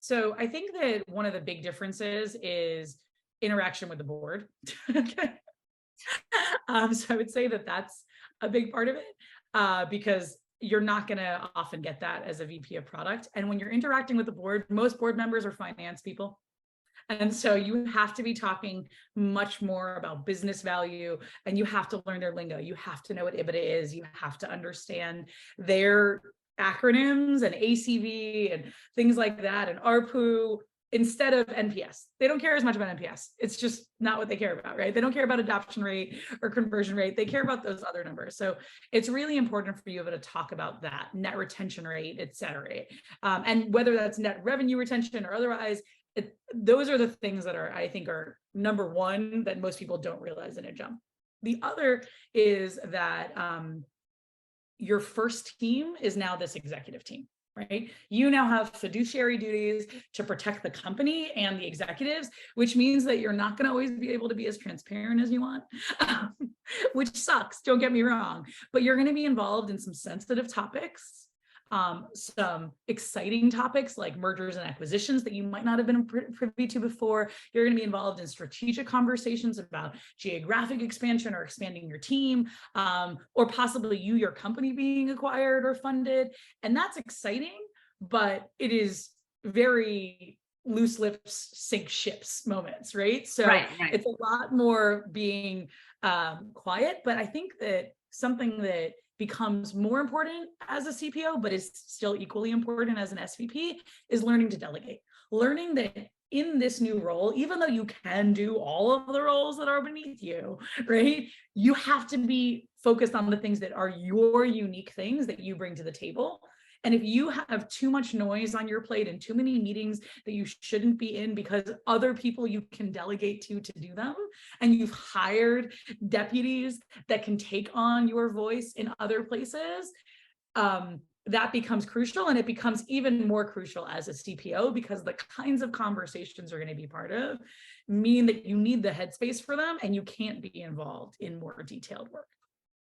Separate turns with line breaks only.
So I think that one of the big differences is interaction with the board. So I would say that that's a big part of it, because you're not going to often get that as a VP of product. And when you're interacting with the board, most board members are finance people. And so you have to be talking much more about business value, and you have to learn their lingo. You have to know what EBITDA is. You have to understand their acronyms and ACV and things like that, and ARPU instead of NPS. They don't care as much about NPS. It's just not what they care about, right? They don't care about adoption rate or conversion rate. They care about those other numbers. So it's really important for you to talk about that net retention rate, et cetera. And whether that's net revenue retention or otherwise, those are the things that I think are number one that most people don't realize in a jump. The other is that your first team is now this executive team, right? You now have fiduciary duties to protect the company and the executives, which means that you're not going to always be able to be as transparent as you want, which sucks, don't get me wrong, but you're going to be involved in some sensitive topics, some exciting topics like mergers and acquisitions that you might not have been privy to before. You're going to be involved in strategic conversations about geographic expansion or expanding your team, or possibly your company being acquired or funded. And that's exciting, but it is very loose lips sink ships moments, right? So
Right.
it's a lot more being quiet, but I think that something that becomes more important as a CPO, but is still equally important as an SVP, is learning to delegate. Learning that in this new role, even though you can do all of the roles that are beneath you, right? You have to be focused on the things that are your unique things that you bring to the table. And if you have too much noise on your plate and too many meetings that you shouldn't be in because other people you can delegate to do them, and you've hired deputies that can take on your voice in other places, that becomes crucial. And it becomes even more crucial as a CPO, because the kinds of conversations you're going to be part of mean that you need the headspace for them, and you can't be involved in more detailed work.